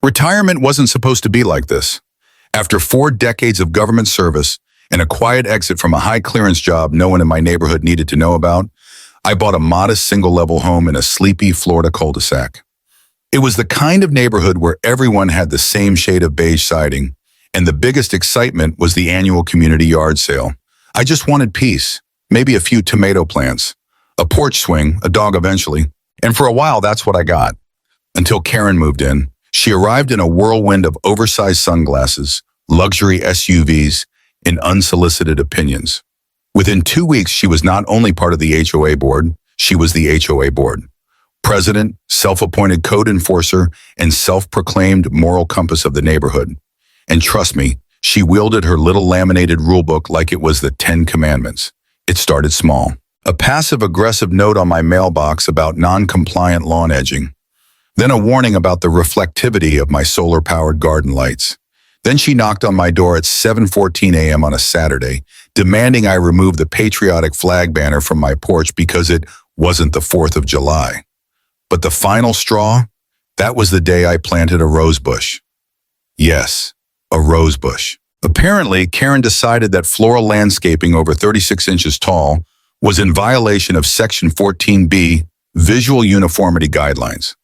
Retirement wasn't supposed to be like this. After 4 decades of government service and a quiet exit from a high-clearance job no one in my neighborhood needed to know about, I bought a modest single-level home in a sleepy Florida cul-de-sac. It was the kind of neighborhood where everyone had the same shade of beige siding, and the biggest excitement was the annual community yard sale. I just wanted peace, maybe a few tomato plants, a porch swing, a dog eventually, and for a while that's what I got. Until Karen moved in. She arrived in a whirlwind of oversized sunglasses, luxury SUVs, and unsolicited opinions. Within 2 weeks, she was not only part of the HOA board, she was the HOA board. President, self-appointed code enforcer, and self-proclaimed moral compass of the neighborhood. And trust me, she wielded her little laminated rulebook like it was the 10 Commandments. It started small. A passive-aggressive note on my mailbox about non-compliant lawn edging. Then a warning about the reflectivity of my solar-powered garden lights. Then she knocked on my door at 7:14 a.m. on a Saturday, demanding I remove the patriotic flag banner from my porch because it wasn't the 4th of July. But the final straw? That was the day I planted a rose bush. Yes, a rose bush. Apparently, Karen decided that floral landscaping over 36 inches tall was in violation of Section 14B, Visual Uniformity Guidelines.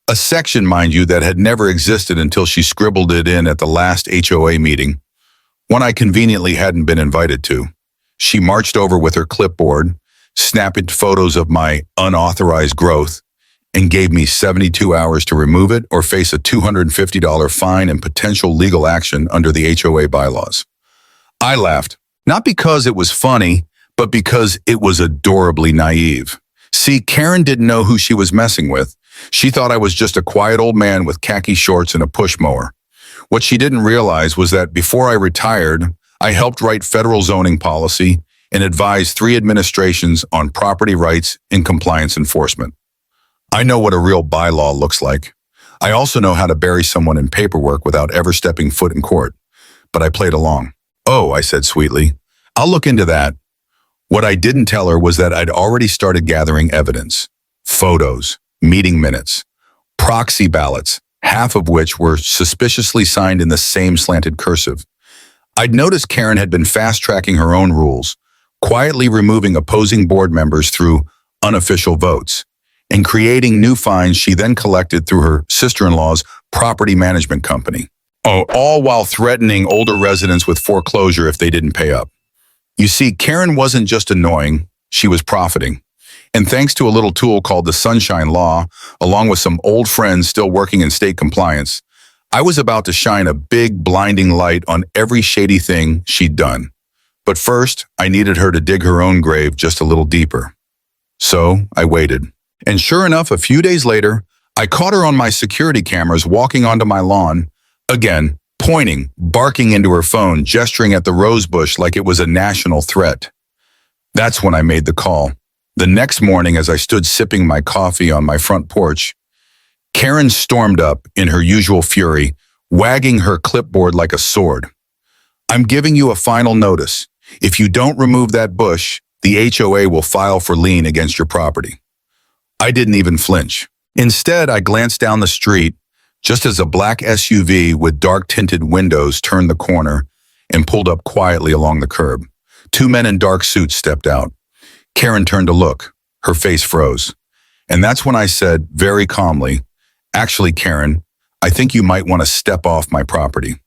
A section, mind you, that had never existed until she scribbled it in at the last HOA meeting, one I conveniently hadn't been invited to. She marched over with her clipboard, snapped photos of my unauthorized growth, and gave me 72 hours to remove it or face a $250 fine and potential legal action under the HOA bylaws. I laughed, not because it was funny, but because it was adorably naive. See, Karen didn't know who she was messing with. She thought I was just a quiet old man with khaki shorts and a push mower. What she didn't realize was that before I retired, I helped write federal zoning policy and advised 3 administrations on property rights and compliance enforcement. I know what a real bylaw looks like. I also know how to bury someone in paperwork without ever stepping foot in court. But I played along. "Oh," I said sweetly, "I'll look into that." What I didn't tell her was that I'd already started gathering evidence. Photos, meeting minutes, proxy ballots, half of which were suspiciously signed in the same slanted cursive. I'd noticed Karen had been fast-tracking her own rules, quietly removing opposing board members through unofficial votes, and creating new fines she then collected through her sister-in-law's property management company. All while threatening older residents with foreclosure if they didn't pay up. You see, Karen wasn't just annoying, she was profiting. And thanks to a little tool called the Sunshine Law, along with some old friends still working in state compliance, I was about to shine a big, blinding light on every shady thing she'd done. But first, I needed her to dig her own grave just a little deeper. So I waited. And sure enough, a few days later, I caught her on my security cameras walking onto my lawn, again, pointing, barking into her phone, gesturing at the rose bush like it was a national threat. That's when I made the call. The next morning, as I stood sipping my coffee on my front porch, Karen stormed up in her usual fury, wagging her clipboard like a sword. "I'm giving you a final notice. If you don't remove that bush, the HOA will file for lien against your property." I didn't even flinch. Instead, I glanced down the street just as a black SUV with dark-tinted windows turned the corner and pulled up quietly along the curb. 2 men in dark suits stepped out. Karen turned to look. Her face froze. And that's when I said, very calmly, "Actually, Karen, I think you might want to step off my property."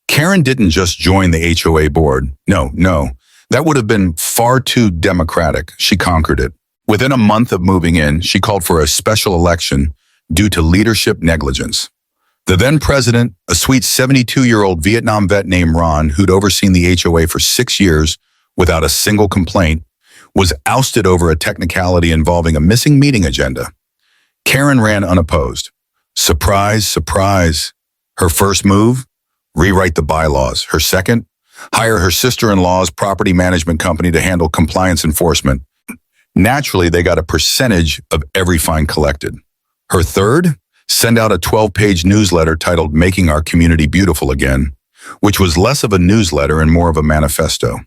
Karen didn't just join the HOA board. No, that would have been far too democratic. She conquered it. Within a month of moving in, she called for a special election due to leadership negligence. The then president, a sweet 72-year-old Vietnam vet named Ron, who'd overseen the HOA for 6 years without a single complaint, was ousted over a technicality involving a missing meeting agenda. Karen ran unopposed. Surprise, surprise. Her first move? Rewrite the bylaws. Her second? Hire her sister-in-law's property management company to handle compliance enforcement. Naturally, they got a percentage of every fine collected. Her third? Send out a 12-page newsletter titled "Making Our Community Beautiful Again," which was less of a newsletter and more of a manifesto.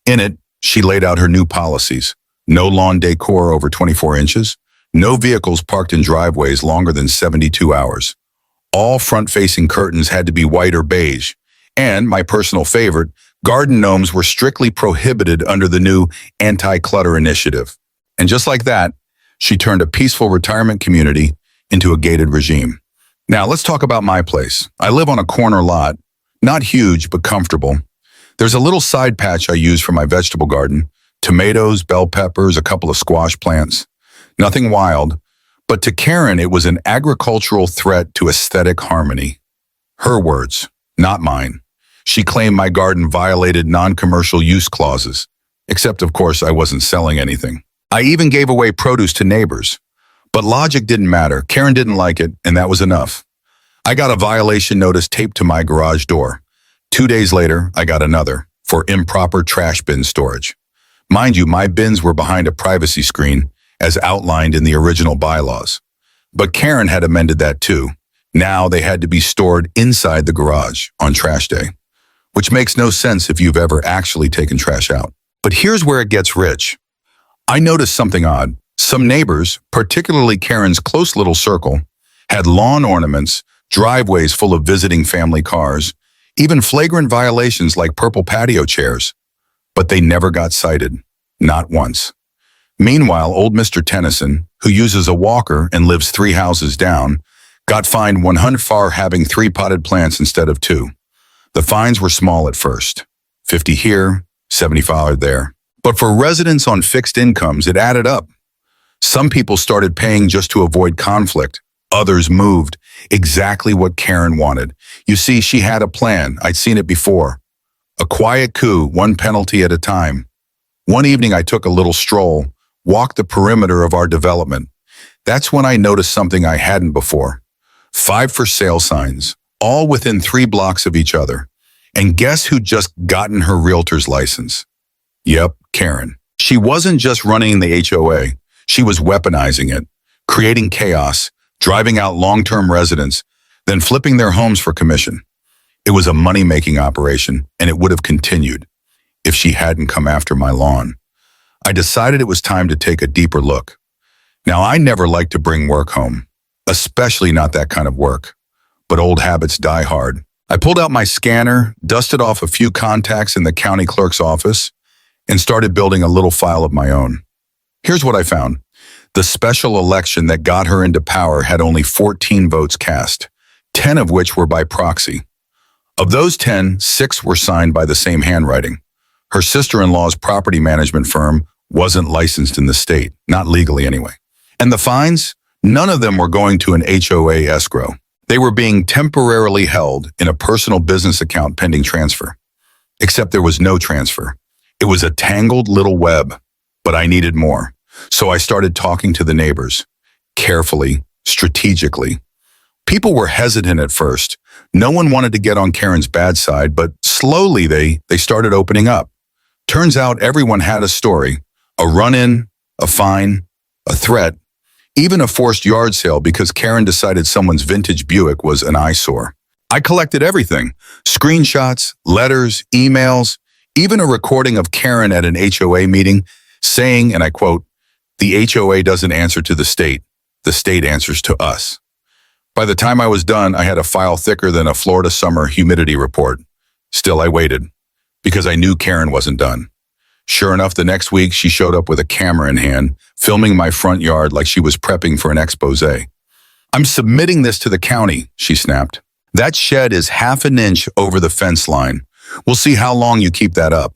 In it, she laid out her new policies. No lawn decor over 24 inches, no vehicles parked in driveways longer than 72 hours. All front-facing curtains had to be white or beige. And, my personal favorite, garden gnomes were strictly prohibited under the new anti-clutter initiative. And just like that, she turned a peaceful retirement community into a gated regime. Now, let's talk about my place. I live on a corner lot, not huge, but comfortable. There's a little side patch I use for my vegetable garden, tomatoes, bell peppers, a couple of squash plants. Nothing wild, but to Karen, it was an agricultural threat to aesthetic harmony. Her words, not mine. She claimed my garden violated non-commercial use clauses, except, of course, I wasn't selling anything. I even gave away produce to neighbors. But logic didn't matter. Karen didn't like it, and that was enough. I got a violation notice taped to my garage door. 2 days later, I got another for improper trash bin storage. Mind you, my bins were behind a privacy screen, as outlined in the original bylaws. But Karen had amended that too. Now they had to be stored inside the garage on trash day, which makes no sense if you've ever actually taken trash out. But here's where it gets rich. I noticed something odd. Some neighbors, particularly Karen's close little circle, had lawn ornaments, driveways full of visiting family cars, even flagrant violations like purple patio chairs. But they never got cited. Not once. Meanwhile, old Mr. Tennyson, who uses a walker and lives 3 houses down, got fined $100 for having 3 potted plants instead of 2. The fines were small at first. $50 here, $75 there. But for residents on fixed incomes, it added up. Some people started paying just to avoid conflict. Others moved. Exactly what Karen wanted. You see, she had a plan. I'd seen it before. A quiet coup, one penalty at a time. One evening I took a little stroll, walked the perimeter of our development. That's when I noticed something I hadn't before. 5 for sale signs, all within 3 blocks of each other. And guess who just gotten her realtor's license? Yep, Karen. She wasn't just running the HOA. She was weaponizing it, creating chaos, driving out long-term residents, then flipping their homes for commission. It was a money-making operation, and it would have continued if she hadn't come after my lawn. I decided it was time to take a deeper look. Now, I never like to bring work home, especially not that kind of work, but old habits die hard. I pulled out my scanner, dusted off a few contacts in the county clerk's office, and started building a little file of my own. Here's what I found. The special election that got her into power had only 14 votes cast, 10 of which were by proxy. Of those 10, 6 were signed by the same handwriting. Her sister-in-law's property management firm wasn't licensed in the state, not legally anyway. And the fines? None of them were going to an HOA escrow. They were being temporarily held in a personal business account pending transfer. Except there was no transfer. It was a tangled little web, but I needed more. So I started talking to the neighbors, carefully, strategically. People were hesitant at first. No one wanted to get on Karen's bad side, but slowly they started opening up. Turns out everyone had a story, a run-in, a fine, a threat, even a forced yard sale because Karen decided someone's vintage Buick was an eyesore. I collected everything, screenshots, letters, emails, even a recording of Karen at an HOA meeting saying, and I quote, "The HOA doesn't answer to the state answers to us." By the time I was done, I had a file thicker than a Florida summer humidity report. Still, I waited, because I knew Karen wasn't done. Sure enough, the next week, she showed up with a camera in hand, filming my front yard like she was prepping for an expose. "I'm submitting this to the county," she snapped. "That shed is half an inch over the fence line. We'll see how long you keep that up."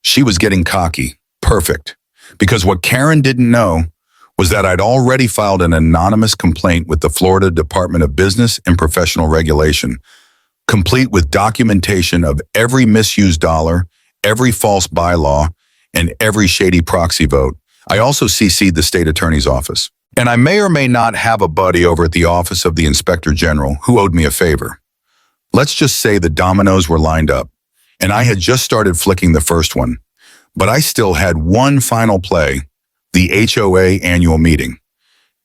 She was getting cocky. Perfect. Because what Karen didn't know was that I'd already filed an anonymous complaint with the Florida Department of Business and Professional Regulation, complete with documentation of every misused dollar, every false bylaw, and every shady proxy vote. I also CC'd the state attorney's office. And I may or may not have a buddy over at the office of the inspector general who owed me a favor. Let's just say the dominoes were lined up, and I had just started flicking the first one. But I still had one final play, the HOA annual meeting.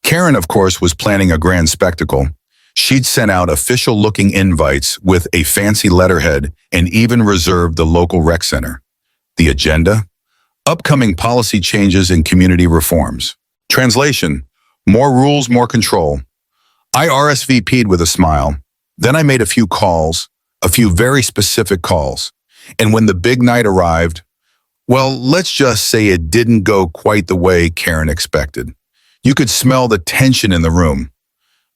Karen, of course, was planning a grand spectacle. She'd sent out official-looking invites with a fancy letterhead and even reserved the local rec center. The agenda? Upcoming policy changes and community reforms. Translation: more rules, more control. I RSVP'd with a smile. Then I made a few calls, a few very specific calls. And when the big night arrived, well, let's just say it didn't go quite the way Karen expected. You could smell the tension in the room.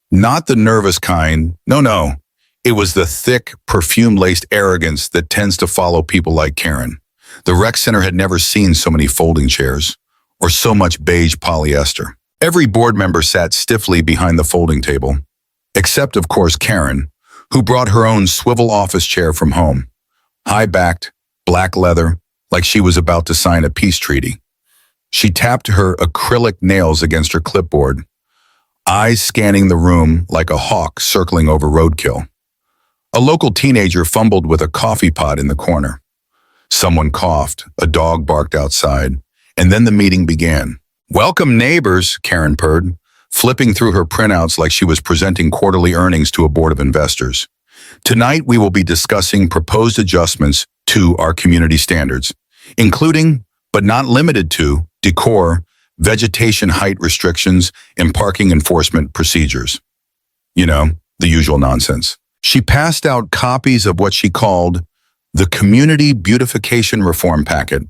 Not the nervous kind. No. It was the thick, perfume-laced arrogance that tends to follow people like Karen. The rec center had never seen so many folding chairs or so much beige polyester. Every board member sat stiffly behind the folding table, except, of course, Karen, who brought her own swivel office chair from home. High-backed, black leather, like she was about to sign a peace treaty. She tapped her acrylic nails against her clipboard, eyes scanning the room like a hawk circling over roadkill. A local teenager fumbled with a coffee pot in the corner. Someone coughed, a dog barked outside, and then the meeting began. "Welcome, neighbors," Karen purred, flipping through her printouts like she was presenting quarterly earnings to a board of investors. "Tonight, we will be discussing proposed adjustments to our community standards, including, but not limited to, decor, vegetation height restrictions, and parking enforcement procedures." You know, the usual nonsense. She passed out copies of what she called the Community Beautification Reform Packet,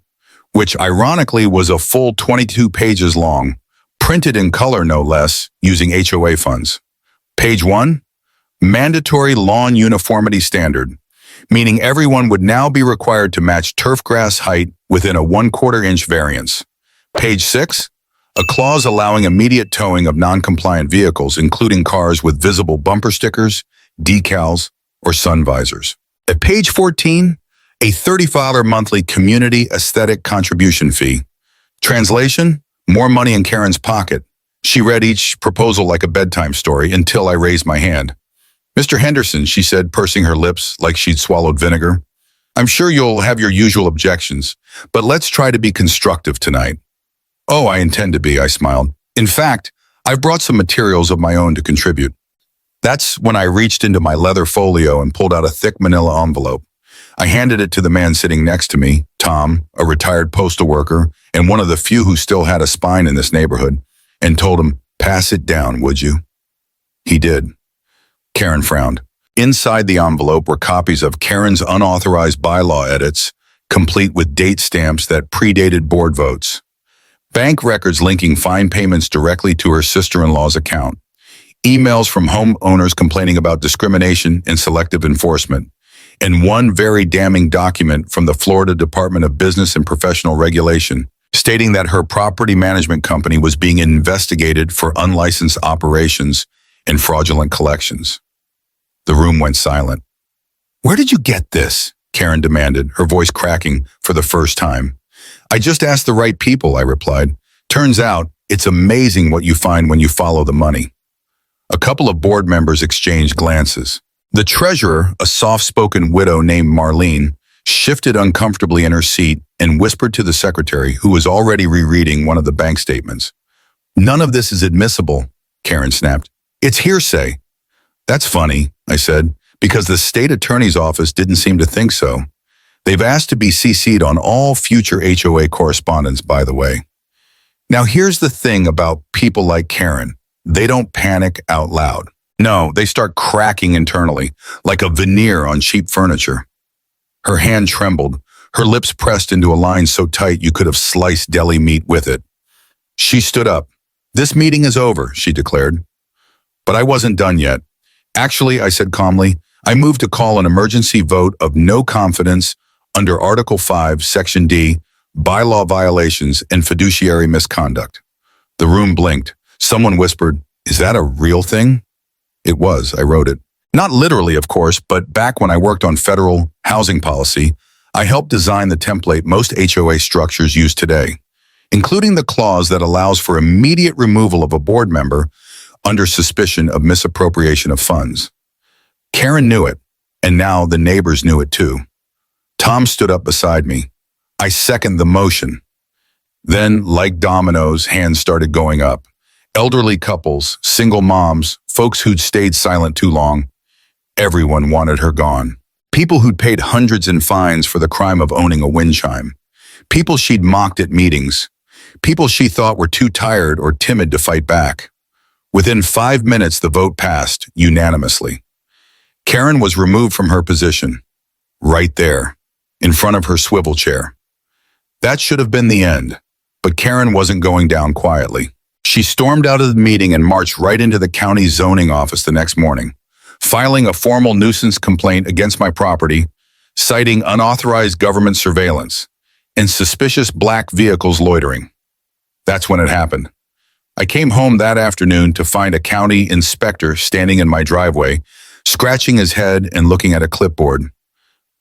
which ironically was a full 22 pages long, printed in color no less, using HOA funds. Page 1, Mandatory Lawn Uniformity Standard, meaning everyone would now be required to match turf grass height within a 1/4 inch variance. Page 6, a clause allowing immediate towing of non-compliant vehicles, including cars with visible bumper stickers, decals, or sun visors. At page 14, a $35 monthly community aesthetic contribution fee. Translation, more money in Karen's pocket. She read each proposal like a bedtime story until I raised my hand. "Mr. Henderson," she said, pursing her lips like she'd swallowed vinegar, "I'm sure you'll have your usual objections, but let's try to be constructive tonight." "Oh, I intend to be," I smiled. "In fact, I've brought some materials of my own to contribute." That's when I reached into my leather folio and pulled out a thick manila envelope. I handed it to the man sitting next to me, Tom, a retired postal worker and one of the few who still had a spine in this neighborhood, and told him, "Pass it down, would you?" He did. Karen frowned. Inside the envelope were copies of Karen's unauthorized bylaw edits, complete with date stamps that predated board votes. Bank records linking fine payments directly to her sister-in-law's account. Emails from homeowners complaining about discrimination and selective enforcement. And one very damning document from the Florida Department of Business and Professional Regulation, stating that her property management company was being investigated for unlicensed operations and fraudulent collections. The room went silent. "Where did you get this?" Karen demanded, her voice cracking for the first time. "I just asked the right people," I replied. "Turns out, it's amazing what you find when you follow the money." A couple of board members exchanged glances. The treasurer, a soft-spoken widow named Marlene, shifted uncomfortably in her seat and whispered to the secretary, who was already rereading one of the bank statements. "None of this is admissible," Karen snapped. "It's hearsay." "That's funny," I said, "because the state attorney's office didn't seem to think so. They've asked to be CC'd on all future HOA correspondence, by the way." Now here's the thing about people like Karen. They don't panic out loud. No, they start cracking internally, like a veneer on cheap furniture. Her hand trembled, her lips pressed into a line so tight you could have sliced deli meat with it. She stood up. "This meeting is over," she declared. But I wasn't done yet. "Actually," I said calmly, "I move to call an emergency vote of no confidence under Article 5, Section D, bylaw violations and fiduciary misconduct." The room blinked. Someone whispered, "Is that a real thing?" It was. I wrote it. Not literally, of course, but back when I worked on federal housing policy, I helped design the template most HOA structures use today, including the clause that allows for immediate removal of a board member under suspicion of misappropriation of funds. Karen knew it, and now the neighbors knew it too. Tom stood up beside me. "I second the motion." Then, like dominoes, hands started going up. Elderly couples, single moms, folks who'd stayed silent too long. Everyone wanted her gone. People who'd paid hundreds in fines for the crime of owning a wind chime. People she'd mocked at meetings. People she thought were too tired or timid to fight back. Within 5 minutes, the vote passed unanimously. Karen was removed from her position, right there, in front of her swivel chair. That should have been the end, but Karen wasn't going down quietly. She stormed out of the meeting and marched right into the county zoning office the next morning, filing a formal nuisance complaint against my property, citing unauthorized government surveillance and suspicious black vehicles loitering. That's when it happened. I came home that afternoon to find a county inspector standing in my driveway, scratching his head and looking at a clipboard.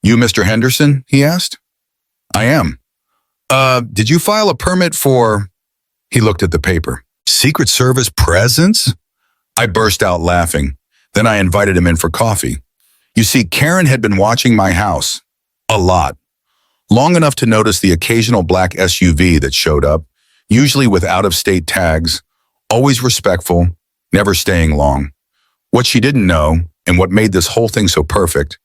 "You Mr. Henderson?" he asked. "I am." Did you file a permit for—" He looked at the paper. "Secret Service presence?" I burst out laughing. Then I invited him in for coffee. You see, Karen had been watching my house. A lot. Long enough to notice the occasional black SUV that showed up, usually with out-of-state tags, always respectful, never staying long. What she didn't know, and what made this whole thing so perfect,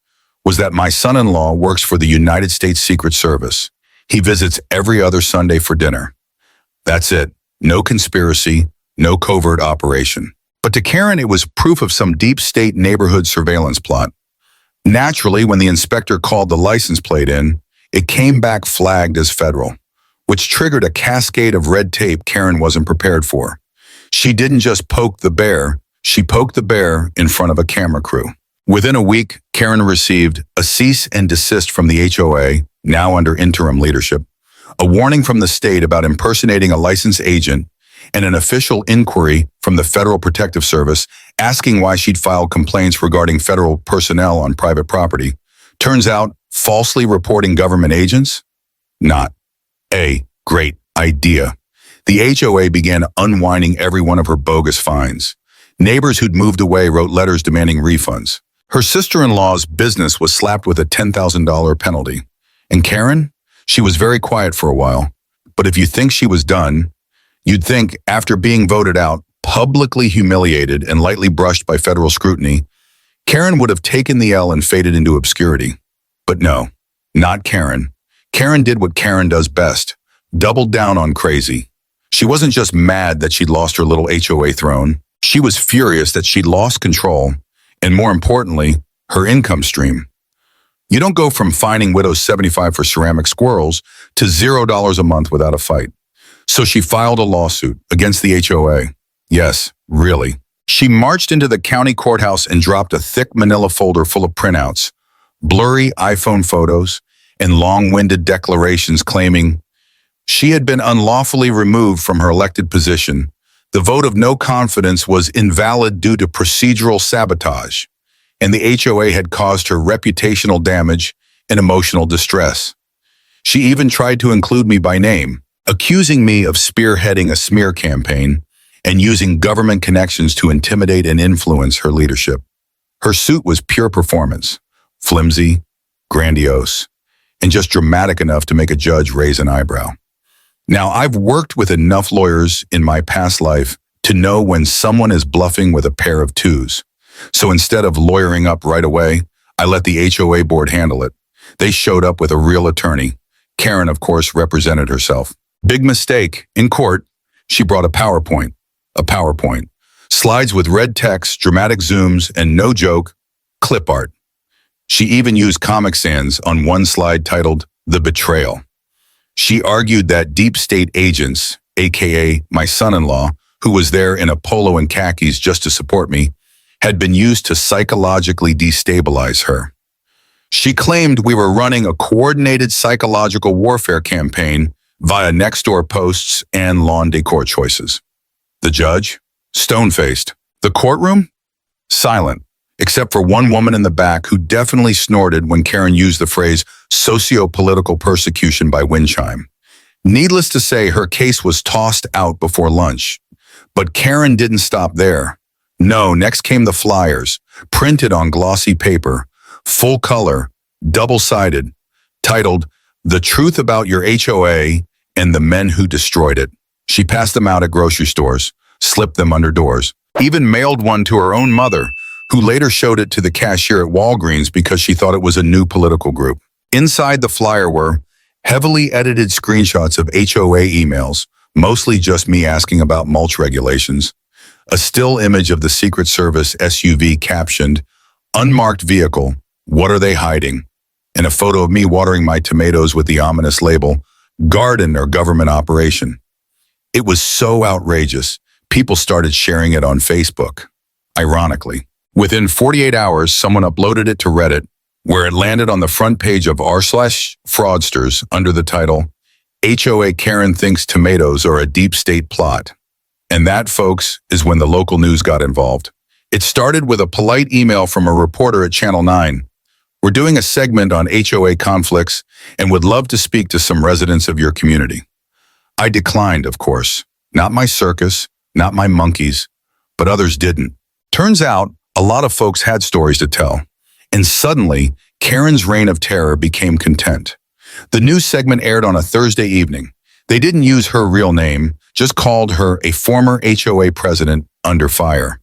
was that my son-in-law works for the United States Secret Service. He visits every other Sunday for dinner. That's it. No conspiracy, no covert operation. But to Karen, it was proof of some deep state neighborhood surveillance plot. Naturally, when the inspector called the license plate in, it came back flagged as federal, which triggered a cascade of red tape Karen wasn't prepared for. She didn't just poke the bear, she poked the bear in front of a camera crew. Within a week, Karen received a cease and desist from the HOA, now under interim leadership, a warning from the state about impersonating a licensed agent, and an official inquiry from the Federal Protective Service asking why she'd filed complaints regarding federal personnel on private property. Turns out, falsely reporting government agents? Not a great idea. The HOA began unwinding every one of her bogus fines. Neighbors who'd moved away wrote letters demanding refunds. Her sister-in-law's business was slapped with a $10,000 penalty. And Karen? She was very quiet for a while. But if you think she was done, you'd think after being voted out, publicly humiliated and lightly brushed by federal scrutiny, Karen would have taken the L and faded into obscurity. But no, not Karen. Karen did what Karen does best, doubled down on crazy. She wasn't just mad that she'd lost her little HOA throne. She was furious that she'd lost control, and more importantly, her income stream. You don't go from fining widows $75 for ceramic squirrels to $0 a month without a fight. So she filed a lawsuit against the HOA. Yes, really. She marched into the county courthouse and dropped a thick manila folder full of printouts, blurry iPhone photos, and long-winded declarations claiming she had been unlawfully removed from her elected position. The vote of no confidence was invalid due to procedural sabotage, and the HOA had caused her reputational damage and emotional distress. She even tried to include me by name, accusing me of spearheading a smear campaign and using government connections to intimidate and influence her leadership. Her suit was pure performance, flimsy, grandiose, and just dramatic enough to make a judge raise an eyebrow. Now, I've worked with enough lawyers in my past life to know when someone is bluffing with a pair of twos. So instead of lawyering up right away, I let the HOA board handle it. They showed up with a real attorney. Karen, of course, represented herself. Big mistake. In court, she brought a PowerPoint. Slides with red text, dramatic zooms, and no joke, clip art. She even used Comic Sans on one slide titled The Betrayal. She argued that deep state agents, aka my son-in-law, who was there in a polo and khakis just to support me, had been used to psychologically destabilize her. She claimed we were running a coordinated psychological warfare campaign via next-door posts and lawn decor choices. The judge? Stone-faced. The courtroom? Silent, except for one woman in the back who definitely snorted when Karen used the phrase socio-political persecution by wind chime. Needless to say, her case was tossed out before lunch. But Karen didn't stop there. No, next came the flyers, printed on glossy paper, full color, double-sided, titled, The Truth About Your HOA and the Men Who Destroyed It. She passed them out at grocery stores, slipped them under doors, even mailed one to her own mother, who later showed it to the cashier at Walgreens because she thought it was a new political group. Inside the flyer were heavily edited screenshots of HOA emails, mostly just me asking about mulch regulations, A still image of the Secret Service SUV captioned, "Unmarked vehicle, what are they hiding?" And a photo of me watering my tomatoes with the ominous label, "Garden or Government Operation." It was so outrageous, people started sharing it on Facebook. Ironically, within 48 hours, someone uploaded it to Reddit, where it landed on the front page of r/fraudsters under the title, "HOA Karen thinks tomatoes are a deep state plot." And that, folks, is when the local news got involved. It started with a polite email from a reporter at Channel 9. "We're doing a segment on HOA conflicts and would love to speak to some residents of your community." I declined, of course. Not my circus, not my monkeys, but others didn't. Turns out, a lot of folks had stories to tell. And suddenly, Karen's reign of terror became content. The news segment aired on a Thursday evening. They didn't use her real name, just called her a former HOA president under fire.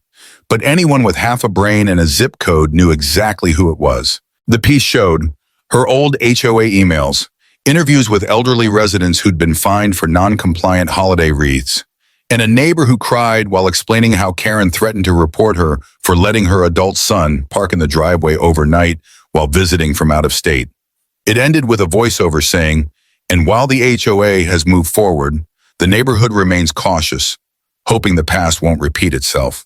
But anyone with half a brain and a zip code knew exactly who it was. The piece showed her old HOA emails, interviews with elderly residents who'd been fined for non-compliant holiday wreaths, and a neighbor who cried while explaining how Karen threatened to report her for letting her adult son park in the driveway overnight while visiting from out of state. It ended with a voiceover saying, "And while the HOA has moved forward, the neighborhood remains cautious, hoping the past won't repeat itself."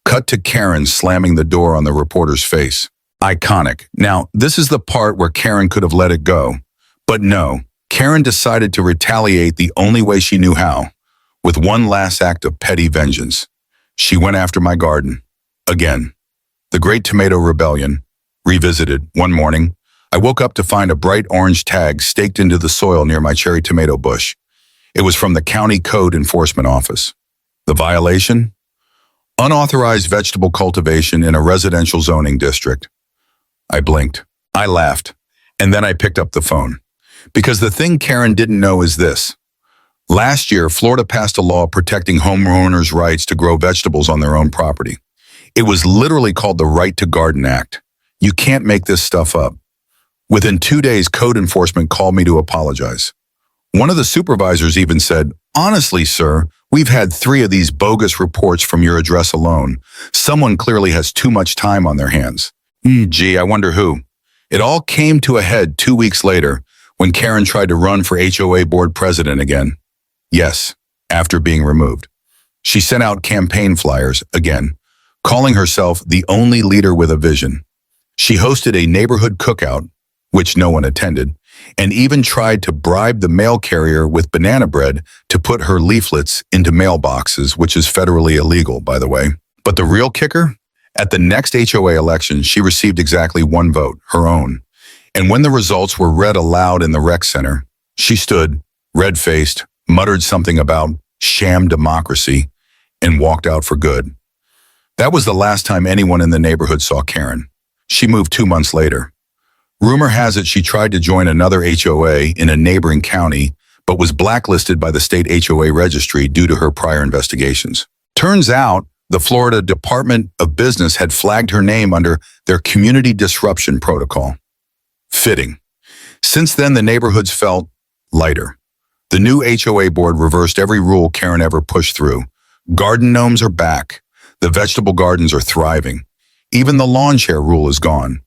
Cut to Karen slamming the door on the reporter's face. Iconic. Now, this is the part where Karen could have let it go. But no, Karen decided to retaliate the only way she knew how, with one last act of petty vengeance. She went after my garden. Again. The Great Tomato Rebellion. Revisited. One morning, I woke up to find a bright orange tag staked into the soil near my cherry tomato bush. It was from the County Code Enforcement Office. The violation? Unauthorized vegetable cultivation in a residential zoning district. I blinked. I laughed. And then I picked up the phone. Because the thing Karen didn't know is this. Last year, Florida passed a law protecting homeowners' rights to grow vegetables on their own property. It was literally called the Right to Garden Act. You can't make this stuff up. Within 2 days, code enforcement called me to apologize. One of the supervisors even said, "Honestly, sir, we've had 3 of these bogus reports from your address alone. Someone clearly has too much time on their hands." Gee, I wonder who. It all came to a head 2 weeks later when Karen tried to run for HOA board president again. Yes, after being removed. She sent out campaign flyers again, calling herself the only leader with a vision. She hosted a neighborhood cookout, which no one attended, and even tried to bribe the mail carrier with banana bread to put her leaflets into mailboxes, which is federally illegal, by the way. But the real kicker? At the next HOA election, she received exactly 1 vote, her own. And when the results were read aloud in the rec center, she stood, red-faced, muttered something about sham democracy, and walked out for good. That was the last time anyone in the neighborhood saw Karen. She moved 2 months later. Rumor has it she tried to join another HOA in a neighboring county, but was blacklisted by the state HOA registry due to her prior investigations. Turns out, the Florida Department of Business had flagged her name under their Community Disruption Protocol. Fitting. Since then, the neighborhoods felt lighter. The new HOA board reversed every rule Karen ever pushed through. Garden gnomes are back. The vegetable gardens are thriving. Even the lawn chair rule is gone.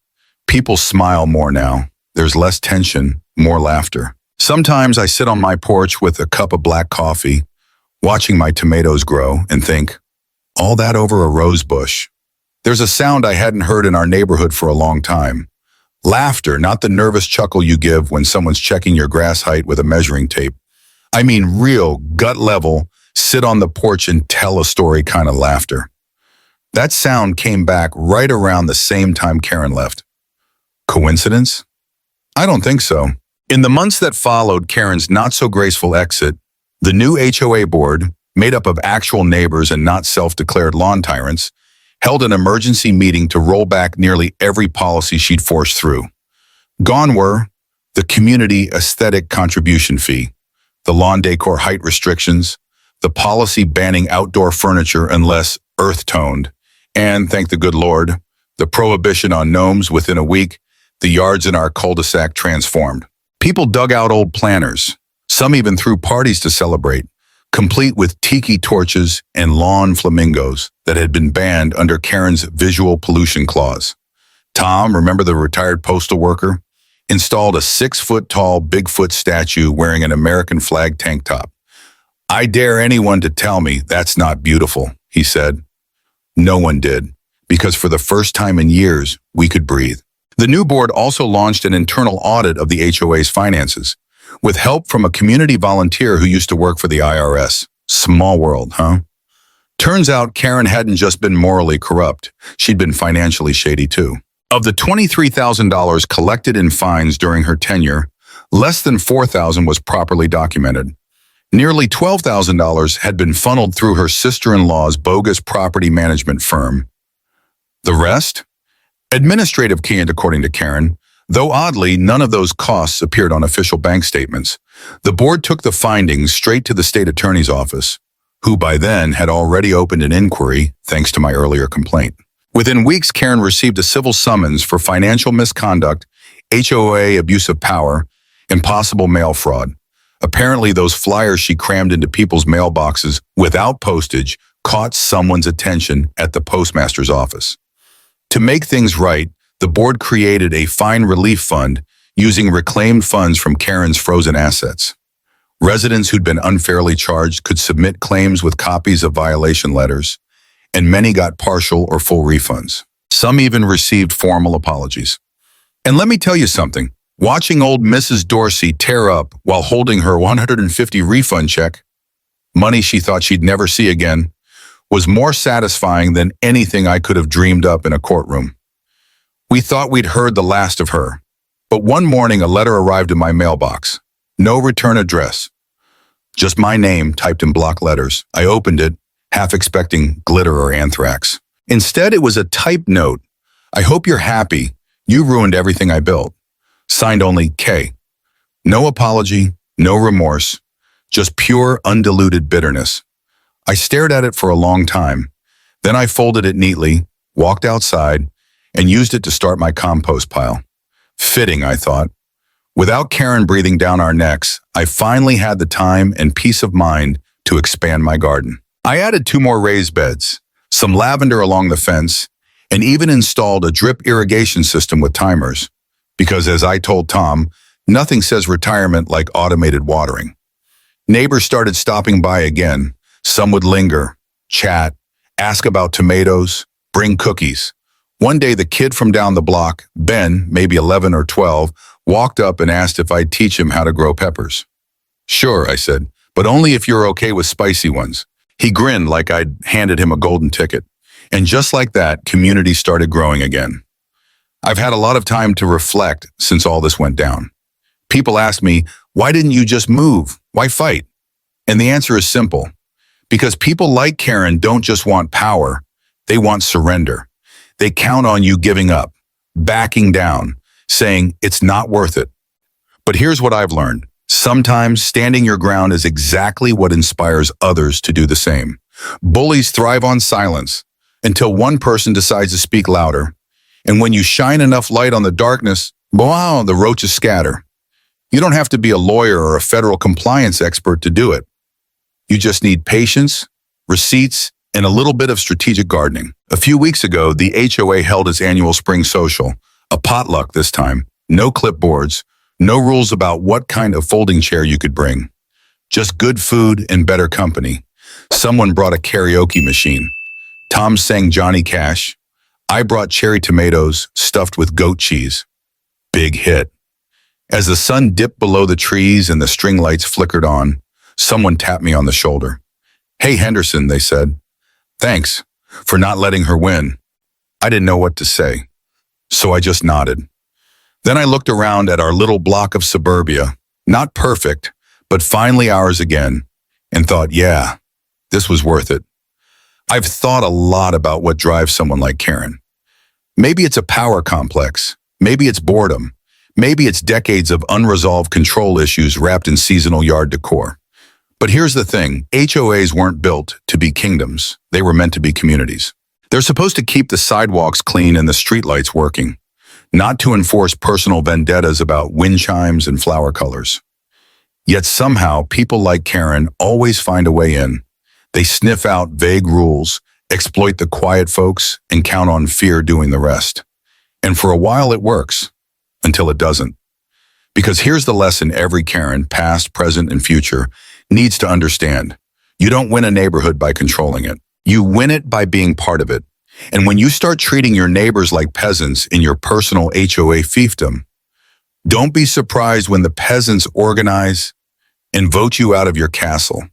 People smile more now. There's less tension, more laughter. Sometimes I sit on my porch with a cup of black coffee, watching my tomatoes grow, and think, all that over a rose bush. There's a sound I hadn't heard in our neighborhood for a long time. Laughter, not the nervous chuckle you give when someone's checking your grass height with a measuring tape. I mean real, gut-level, sit on the porch and tell a story kind of laughter. That sound came back right around the same time Karen left. Coincidence? I don't think so. In the months that followed Karen's not-so-graceful exit, the new HOA board, made up of actual neighbors and not self-declared lawn tyrants, held an emergency meeting to roll back nearly every policy she'd forced through. Gone were the community aesthetic contribution fee, the lawn decor height restrictions, the policy banning outdoor furniture unless earth-toned, and, thank the good Lord, the prohibition on gnomes. Within a week, the yards in our cul-de-sac transformed. People dug out old planters. Some even threw parties to celebrate. complete with tiki torches and lawn flamingos that had been banned under Karen's visual pollution clause. Tom, remember the retired postal worker, installed a 6-foot-tall Bigfoot statue wearing an American flag tank top. "I dare anyone to tell me that's not beautiful," he said. No one did, because for the first time in years, we could breathe. The new board also launched an internal audit of the HOA's finances, with help from a community volunteer who used to work for the IRS. Small world, huh? Turns out Karen hadn't just been morally corrupt, she'd been financially shady too. Of the $23,000 collected in fines during her tenure, less than $4,000 was properly documented. Nearly $12,000 had been funneled through her sister-in-law's bogus property management firm. The rest? Administrative gain, according to Karen, though oddly, none of those costs appeared on official bank statements. The board took the findings straight to the state attorney's office, who by then had already opened an inquiry thanks to my earlier complaint. Within weeks, Karen received a civil summons for financial misconduct, HOA abuse of power, and possible mail fraud. Apparently, those flyers she crammed into people's mailboxes without postage caught someone's attention at the postmaster's office. To make things right, the board created a fine relief fund using reclaimed funds from Karen's frozen assets. Residents who'd been unfairly charged could submit claims with copies of violation letters, and many got partial or full refunds. Some even received formal apologies. And let me tell you something, watching old Mrs. Dorsey tear up while holding her $150 refund check, money she thought she'd never see again, was more satisfying than anything I could have dreamed up in a courtroom. We thought we'd heard the last of her, but one morning a letter arrived in my mailbox. No return address. Just my name typed in block letters. I opened it, half expecting glitter or anthrax. Instead, it was a typed note. "I hope you're happy. You ruined everything I built." Signed only K. No apology, no remorse, just pure, undiluted bitterness. I stared at it for a long time. Then I folded it neatly, walked outside, and used it to start my compost pile. Fitting, I thought. Without Karen breathing down our necks, I finally had the time and peace of mind to expand my garden. I added 2 more raised beds, some lavender along the fence, and even installed a drip irrigation system with timers. Because as I told Tom, nothing says retirement like automated watering. Neighbors started stopping by again. Some would linger, chat, ask about tomatoes, bring cookies. One day the kid from down the block, Ben, maybe 11 or 12, walked up and asked if I'd teach him how to grow peppers. "Sure," I said, "but only if you're okay with spicy ones." He grinned like I'd handed him a golden ticket. And just like that, community started growing again. I've had a lot of time to reflect since all this went down. People ask me, why didn't you just move? Why fight? And the answer is simple. Because people like Karen don't just want power, they want surrender. They count on you giving up, backing down, saying it's not worth it. But here's what I've learned. Sometimes standing your ground is exactly what inspires others to do the same. Bullies thrive on silence until one person decides to speak louder. And when you shine enough light on the darkness, wow, the roaches scatter. You don't have to be a lawyer or a federal compliance expert to do it. You just need patience, receipts, and a little bit of strategic gardening. A few weeks ago, the HOA held its annual spring social, a potluck this time. No clipboards, no rules about what kind of folding chair you could bring. Just good food and better company. Someone brought a karaoke machine. Tom sang Johnny Cash. I brought cherry tomatoes stuffed with goat cheese. Big hit. As the sun dipped below the trees and the string lights flickered on, someone tapped me on the shoulder. "Hey, Henderson," they said. "Thanks for not letting her win." I didn't know what to say, so I just nodded. Then I looked around at our little block of suburbia, not perfect, but finally ours again, and thought, yeah, this was worth it. I've thought a lot about what drives someone like Karen. Maybe it's a power complex. Maybe it's boredom. Maybe it's decades of unresolved control issues wrapped in seasonal yard decor. But here's the thing, HOAs weren't built to be kingdoms. They were meant to be communities. They're supposed to keep the sidewalks clean and the streetlights working, not to enforce personal vendettas about wind chimes and flower colors. Yet somehow, people like Karen always find a way in. They sniff out vague rules, exploit the quiet folks, and count on fear doing the rest. And for a while it works, until it doesn't. Because here's the lesson every Karen, past, present, and future, needs to understand. You don't win a neighborhood by controlling it. You win it by being part of it. And when you start treating your neighbors like peasants in your personal HOA fiefdom, don't be surprised when the peasants organize and vote you out of your castle.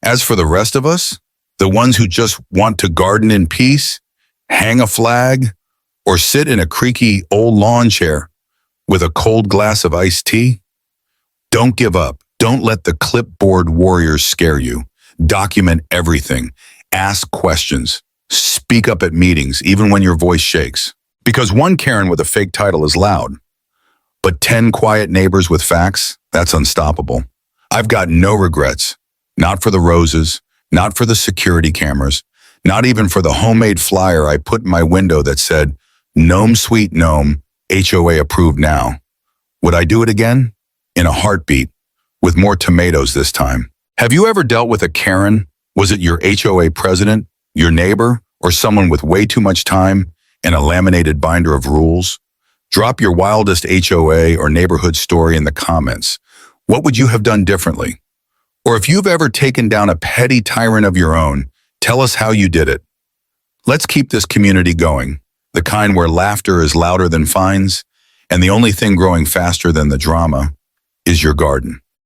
As for the rest of us, the ones who just want to garden in peace, hang a flag, or sit in a creaky old lawn chair with a cold glass of iced tea, don't give up. Don't let the clipboard warriors scare you. Document everything. Ask questions. Speak up at meetings, even when your voice shakes. Because one Karen with a fake title is loud, but 10 quiet neighbors with facts, that's unstoppable. I've got no regrets. Not for the roses, not for the security cameras, not even for the homemade flyer I put in my window that said, "Gnome Sweet Gnome, HOA approved now." Would I do it again? In a heartbeat, with more tomatoes this time. Have you ever dealt with a Karen? Was it your HOA president, your neighbor, or someone with way too much time and a laminated binder of rules? Drop your wildest HOA or neighborhood story in the comments. What would you have done differently? Or if you've ever taken down a petty tyrant of your own, tell us how you did it. Let's keep this community going, the kind where laughter is louder than fines, and the only thing growing faster than the drama is your garden.